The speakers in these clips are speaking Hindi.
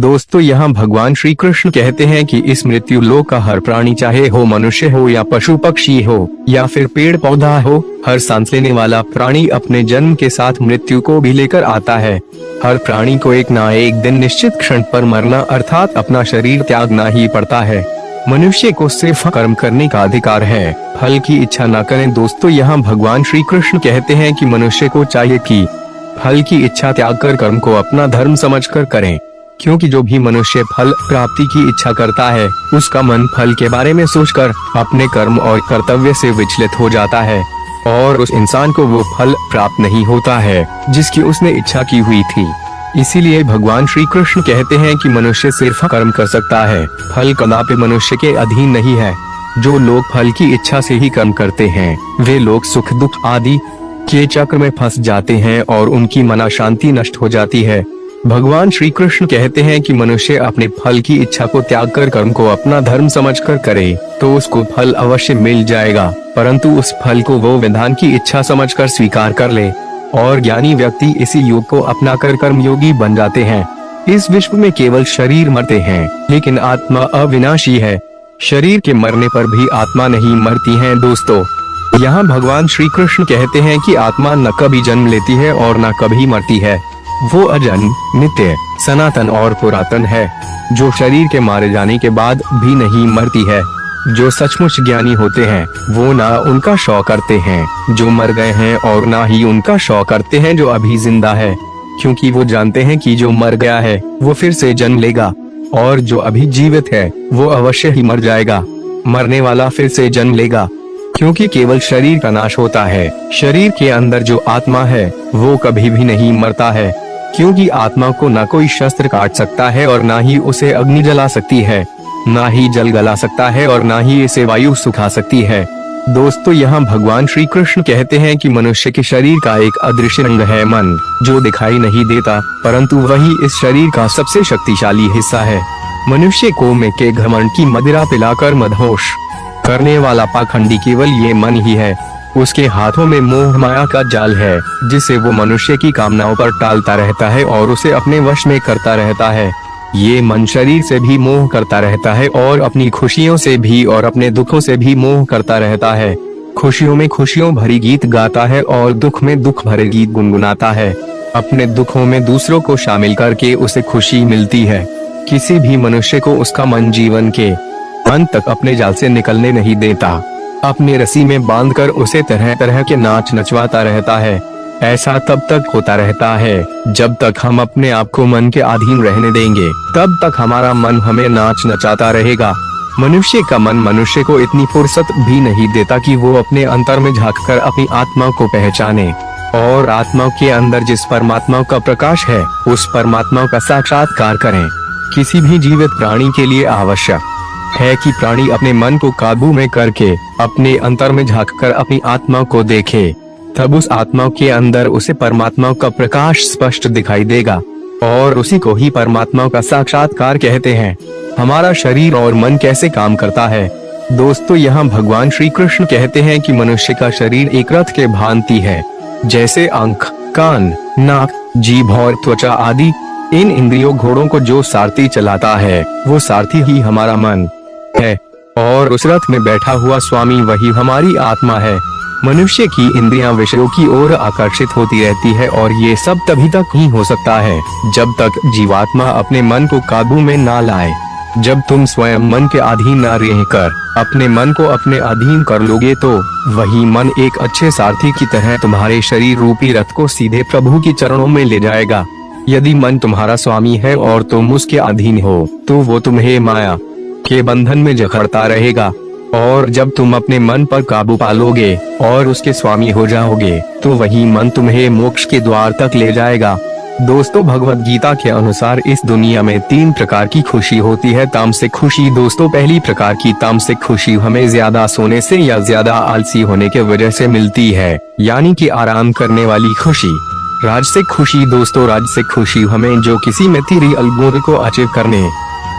दोस्तों यहाँ भगवान श्री कृष्ण कहते हैं कि इस मृत्यु लोक का हर प्राणी, चाहे हो मनुष्य हो या पशु पक्षी हो या फिर पेड़ पौधा हो, हर सांस लेने वाला प्राणी अपने जन्म के साथ मृत्यु को भी लेकर आता है। हर प्राणी को एक ना एक दिन निश्चित क्षण पर मरना अर्थात अपना शरीर त्यागना ही पड़ता है। मनुष्य को सिर्फ कर्म करने का अधिकार है, फल की इच्छा न करें। दोस्तों यहाँ भगवान श्री कृष्ण कहते हैं कि मनुष्य को चाहिए कि फल की इच्छा त्याग कर कर्म को अपना धर्म समझकर करें, क्योंकि जो भी मनुष्य फल प्राप्ति की इच्छा करता है उसका मन फल के बारे में सोचकर अपने कर्म और कर्तव्य से विचलित हो जाता है और उस इंसान को वो फल प्राप्त नहीं होता है जिसकी उसने इच्छा की हुई थी। इसीलिए भगवान श्री कृष्ण कहते हैं कि मनुष्य सिर्फ कर्म कर सकता है, फल कदापि मनुष्य के अधीन नहीं है। जो लोग फल की इच्छा से ही कर्म करते हैं वे लोग सुख दुख आदि के चक्र में फंस जाते हैं और उनकी मना शांति नष्ट हो जाती है। भगवान श्री कृष्ण कहते हैं कि मनुष्य अपने फल की इच्छा को त्याग कर कर्म को अपना धर्म समझकर करे तो उसको फल अवश्य मिल जाएगा, परंतु उस फल को वो विधान की इच्छा समझकर स्वीकार कर ले। और ज्ञानी व्यक्ति इसी योग को अपनाकर कर्मयोगी बन जाते हैं। इस विश्व में केवल शरीर मरते हैं लेकिन आत्मा अविनाशी है। शरीर के मरने पर भी आत्मा नहीं मरती है। दोस्तों यहाँ भगवान श्री कृष्ण कहते हैं कि आत्मा न कभी जन्म लेती है और न कभी मरती है। वो अजन्म, नित्य, सनातन और पुरातन है, जो शरीर के मारे जाने के बाद भी नहीं मरती है। जो सचमुच ज्ञानी होते हैं वो ना उनका शौक करते हैं जो मर गए हैं और ना ही उनका शौक करते हैं जो अभी जिंदा है, क्योंकि वो जानते हैं कि जो मर गया है वो फिर से जन्म लेगा और जो अभी जीवित है वो अवश्य ही मर जाएगा। मरने वाला फिर से जन्म लेगा, क्योंकि केवल शरीर का नाश होता है। शरीर के अंदर जो आत्मा है वो कभी भी नहीं मरता है, क्योंकि आत्मा को ना कोई शस्त्र काट सकता है और ना ही उसे अग्नि जला सकती है, ना ही जल गला सकता है और ना ही इसे वायु सुखा सकती है। दोस्तों यहाँ भगवान श्री कृष्ण कहते हैं कि मनुष्य के शरीर का एक अदृश्य अंग है मन, जो दिखाई नहीं देता, परंतु वही इस शरीर का सबसे शक्तिशाली हिस्सा है। मनुष्य को में के घमंड की मदिरा पिलाकर मदहोश करने वाला पाखंडी केवल ये मन ही है। उसके हाथों में मोह माया का जाल है जिसे वो मनुष्य की कामनाओं पर टालता रहता है और उसे अपने वश में करता रहता है। ये मन शरीर से भी मोह करता रहता है और अपनी खुशियों से भी और अपने दुखों से भी मोह करता रहता है। खुशियों में खुशियों भरी गीत गाता है और दुख में दुख भरे गीत गुनगुनाता है। अपने दुखों में दूसरों को शामिल करके उसे खुशी मिलती है। किसी भी मनुष्य को उसका मन जीवन के अंत तक अपने जाल से निकलने नहीं देता, अपने रस्सी में बांधकर उसे तरह तरह के नाच नचवाता रहता है। ऐसा तब तक होता रहता है जब तक हम अपने आप को मन के अधीन रहने देंगे, तब तक हमारा मन हमें नाच नचाता रहेगा। मनुष्य का मन मनुष्य को इतनी फुर्सत भी नहीं देता कि वो अपने अंतर में झांककर अपनी आत्मा को पहचाने और आत्मा के अंदर जिस परमात्मा का प्रकाश है उस परमात्मा का साक्षात्कार करें। किसी भी जीवित प्राणी के लिए आवश्यक है कि प्राणी अपने मन को काबू में करके अपने अंतर में झांककर अपनी आत्मा को देखे, तब उस आत्मा के अंदर उसे परमात्मा का प्रकाश स्पष्ट दिखाई देगा और उसी को ही परमात्मा का साक्षात्कार कहते हैं। हमारा शरीर और मन कैसे काम करता है? दोस्तों यहाँ भगवान श्री कृष्ण कहते हैं कि मनुष्य का शरीर एक रथ के भांति है। जैसे आंख, कान, नाक, जीभ और त्वचा आदि इन इंद्रियों घोड़ों को जो सारथी चलाता है वो सारथी ही हमारा मन है और उस रथ में बैठा हुआ स्वामी वही हमारी आत्मा है। मनुष्य की इंद्रियां विषयों की ओर आकर्षित होती रहती है और ये सब तभी तक ही हो सकता है जब तक जीवात्मा अपने मन को काबू में ना लाए। जब तुम स्वयं मन के अधीन न रहकर अपने मन को अपने अधीन कर लोगे तो वही मन एक अच्छे सारथी की तरह तुम्हारे शरीर रूपी रथ को सीधे प्रभु के चरणों में ले जाएगा। यदि मन तुम्हारा स्वामी है और तुम उसके अधीन हो तो वो तुम्हें माया के बंधन में जकड़ता रहेगा, और जब तुम अपने मन पर काबू पालोगे और उसके स्वामी हो जाओगे तो वही मन तुम्हें मोक्ष के द्वार तक ले जाएगा। दोस्तों भगवत गीता के अनुसार इस दुनिया में 3 प्रकार की खुशी होती है। तामसिक खुशी। दोस्तों पहली प्रकार की तामसिक खुशी हमें ज्यादा सोने से या ज्यादा आलसी होने के वजह से मिलती है, यानी कि आराम करने वाली खुशी। राजसिक खुशी। दोस्तों राजसिक खुशी हमें जो किसी मटेरियल गोल को अचीव करने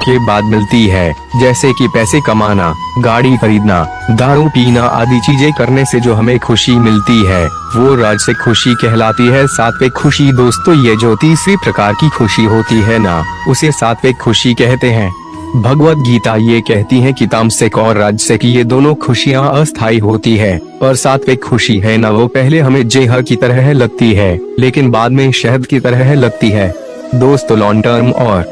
के बाद मिलती है, जैसे कि पैसे कमाना, गाड़ी खरीदना, दारू पीना आदि चीजें करने से जो हमें खुशी मिलती है वो राजसिक खुशी कहलाती है। सात्विक खुशी दोस्तों ये जो तीसरी प्रकार की खुशी होती है ना, उसे सात्विक खुशी कहते हैं। भगवत गीता ये कहती है कि तामसिक और राजसिक ये दोनों खुशियाँ अस्थायी होती है, और सात्विक खुशी है ना वो पहले हमें जहर की तरह लगती है लेकिन बाद में शहद की तरह लगती है। दोस्तों लॉन्ग टर्म और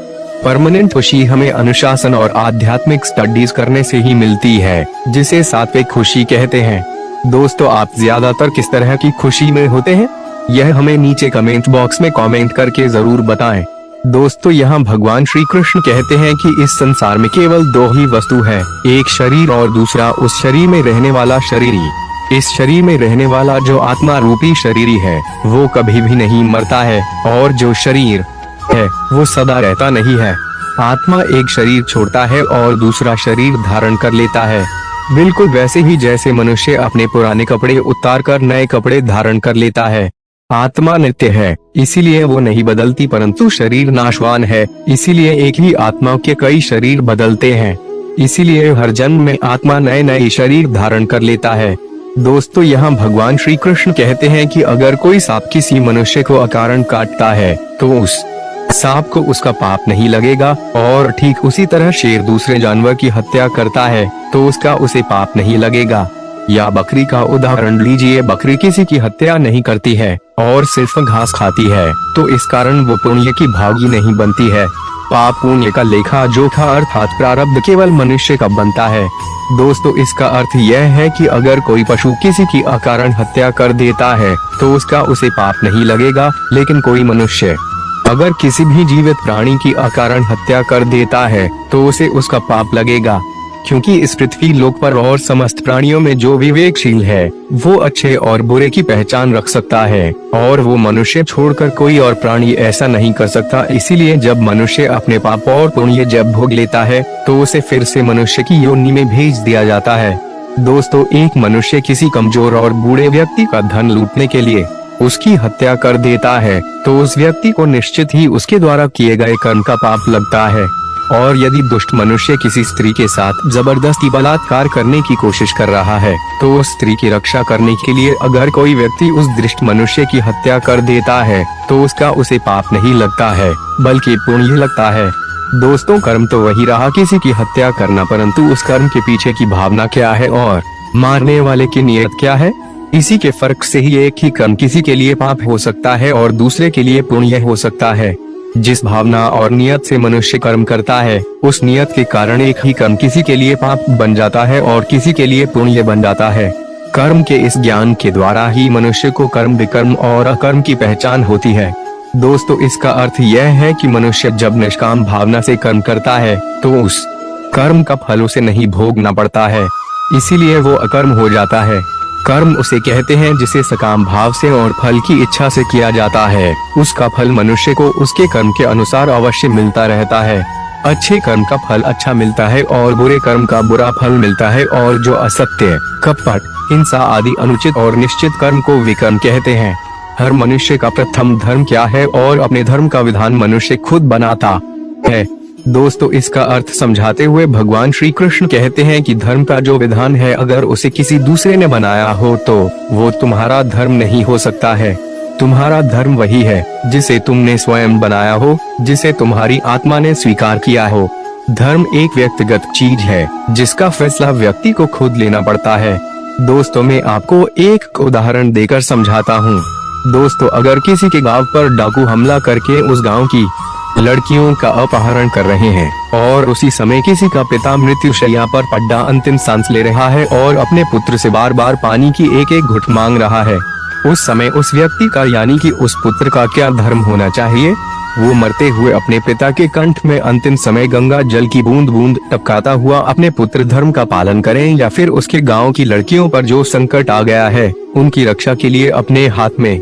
परमानेंट खुशी हमें अनुशासन और आध्यात्मिक स्टडीज करने से ही मिलती है, जिसे सात्विक खुशी कहते हैं। दोस्तों आप ज्यादातर किस तरह की खुशी में होते हैं, यह हमें नीचे कमेंट बॉक्स में कमेंट करके जरूर बताएं। दोस्तों यहाँ भगवान श्री कृष्ण कहते हैं कि इस संसार में केवल दो ही वस्तु है, एक शरीर और दूसरा उस शरीर में रहने वाला शरीरी। इस शरीर में रहने वाला जो आत्मा रूपी शरीरी है वो कभी भी नहीं मरता है, और जो शरीर है वो सदा रहता नहीं है। आत्मा एक शरीर छोड़ता है और दूसरा शरीर धारण कर लेता है, बिल्कुल वैसे ही जैसे मनुष्य अपने पुराने कपड़े उतार कर नए कपड़े धारण कर लेता है। आत्मा नित्य है इसीलिए वो नहीं बदलती, परंतु शरीर नाशवान है इसीलिए एक ही आत्मा के कई शरीर बदलते हैं। इसीलिए हर जन्म में आत्मा नए नए शरीर धारण कर लेता है। दोस्तों यहाँ भगवान श्री कृष्ण कहते हैं कि अगर कोई सांप किसी मनुष्य को अकारण काटता है तो उस सांप को उसका पाप नहीं लगेगा, और ठीक उसी तरह शेर दूसरे जानवर की हत्या करता है तो उसका उसे पाप नहीं लगेगा। या बकरी का उदाहरण लीजिए, बकरी किसी की हत्या नहीं करती है और सिर्फ घास खाती है, तो इस कारण वो पुण्य की भागी नहीं बनती है। पाप पुण्य का लेखा जोखा अर्थात प्रारब्ध केवल मनुष्य का बनता है। दोस्तों इसका अर्थ यह है कि अगर कोई पशु किसी की अकारण हत्या कर देता है तो उसका उसे पाप नहीं लगेगा, लेकिन कोई मनुष्य अगर किसी भी जीवित प्राणी की अकारण हत्या कर देता है तो उसे उसका पाप लगेगा, क्योंकि इस पृथ्वी लोक पर और समस्त प्राणियों में जो विवेकशील है वो अच्छे और बुरे की पहचान रख सकता है, और वो मनुष्य छोड़कर कोई और प्राणी ऐसा नहीं कर सकता। इसीलिए जब मनुष्य अपने पाप और पुण्य जब भोग लेता है तो उसे फिर से मनुष्य की योनि में भेज दिया जाता है। दोस्तों एक मनुष्य किसी कमजोर और बूढ़े व्यक्ति का धन लूटने के लिए उसकी हत्या कर देता है तो उस व्यक्ति को निश्चित ही उसके द्वारा किए गए कर्म का पाप लगता है। और यदि दुष्ट मनुष्य किसी स्त्री के साथ जबरदस्ती बलात्कार करने की कोशिश कर रहा है तो उस स्त्री की रक्षा करने के लिए अगर कोई व्यक्ति उस दुष्ट मनुष्य की हत्या कर देता है तो उसका उसे पाप नहीं लगता है बल्कि पुण्य लगता है। दोस्तों कर्म तो वही रहा किसी की हत्या करना, परंतु उस कर्म के पीछे की भावना क्या है और मारने वाले की नीयत क्या है, इसी के फर्क से ही एक ही कर्म किसी के लिए पाप हो सकता है और दूसरे के लिए पुण्य हो सकता है। जिस भावना और नियत से मनुष्य कर्म करता है उस नियत के कारण एक ही कर्म किसी के लिए पाप बन जाता है और किसी के लिए पुण्य बन जाता है। कर्म के इस ज्ञान के द्वारा ही मनुष्य को कर्म विकर्म और अकर्म की पहचान होती है। दोस्तों इसका अर्थ यह है कि मनुष्य जब निष्काम भावना से कर्म करता है तो उस कर्म का फल उसे नहीं भोगना पड़ता है, इसीलिए वो अकर्म हो जाता है। कर्म उसे कहते हैं जिसे सकाम भाव से और फल की इच्छा से किया जाता है, उसका फल मनुष्य को उसके कर्म के अनुसार अवश्य मिलता रहता है। अच्छे कर्म का फल अच्छा मिलता है और बुरे कर्म का बुरा फल मिलता है, और जो असत्य, कपट, हिंसा आदि अनुचित और निश्चित कर्म को विकर्म कहते हैं। हर मनुष्य का प्रथम धर्म क्या है और अपने धर्म का विधान मनुष्य खुद बनाता है। दोस्तों इसका अर्थ समझाते हुए भगवान श्री कृष्ण कहते हैं कि धर्म का जो विधान है अगर उसे किसी दूसरे ने बनाया हो तो वो तुम्हारा धर्म नहीं हो सकता है। तुम्हारा धर्म वही है जिसे तुमने स्वयं बनाया हो, जिसे तुम्हारी आत्मा ने स्वीकार किया हो। धर्म एक व्यक्तिगत चीज है जिसका फैसला व्यक्ति को खुद लेना पड़ता है। दोस्तों मैं आपको एक उदाहरण देकर समझाता हूँ। दोस्तों अगर किसी के गांव पर डाकू हमला करके उस गांव की लड़कियों का अपहरण कर रहे हैं और उसी समय किसी का पिता मृत्युशैया पर पड्डा अंतिम सांस ले रहा है और अपने पुत्र से बार बार पानी की एक एक घुट मांग रहा है, उस समय उस व्यक्ति का यानी कि उस पुत्र का क्या धर्म होना चाहिए? वो मरते हुए अपने पिता के कंठ में अंतिम समय गंगा जल की बूंद बूंद टपकाता हुआ अपने पुत्र धर्म का पालन करें, या फिर उसके गाँव की लड़कियों पर जो संकट आ गया है उनकी रक्षा के लिए अपने हाथ में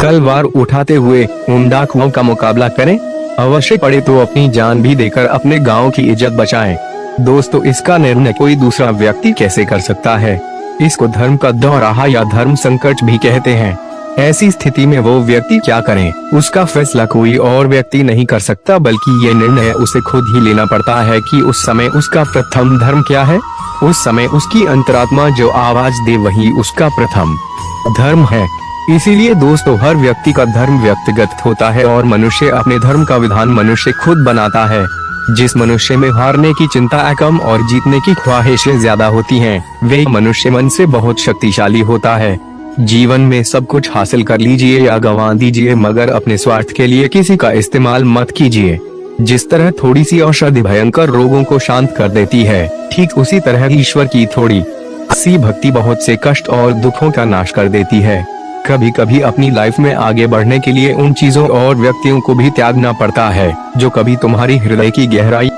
तलवार उठाते हुए उन डाकुओं का मुकाबला करें? अवश्य पड़े तो अपनी जान भी देकर अपने गांव की इज्जत बचाएं। दोस्तों इसका निर्णय कोई दूसरा व्यक्ति कैसे कर सकता है? इसको धर्म का दोहराहा या धर्म संकट भी कहते हैं। ऐसी स्थिति में वो व्यक्ति क्या करे, उसका फैसला कोई और व्यक्ति नहीं कर सकता, बल्कि ये निर्णय उसे खुद ही लेना पड़ता है कि उस समय उसका प्रथम धर्म क्या है। उस समय उसकी अंतरात्मा जो आवाज दे वही उसका प्रथम धर्म है। इसीलिए दोस्तों, हर व्यक्ति का धर्म व्यक्तिगत होता है और मनुष्य अपने धर्म का विधान मनुष्य खुद बनाता है। जिस मनुष्य में हारने की चिंता कम और जीतने की ख्वाहिशें ज्यादा होती हैं, वे मनुष्य मन से बहुत शक्तिशाली होता है। जीवन में सब कुछ हासिल कर लीजिए या गंवा दीजिए, मगर अपने स्वार्थ के लिए किसी का इस्तेमाल मत कीजिए। जिस तरह थोड़ी सी औषधि भयंकर रोगों को शांत कर देती है, ठीक उसी तरह ईश्वर की थोड़ी सी भक्ति बहुत से कष्ट और दुखों का नाश कर देती है। कभी कभी अपनी लाइफ में आगे बढ़ने के लिए उन चीजों और व्यक्तियों को भी त्यागना पड़ता है जो कभी तुम्हारी हृदय की गहराई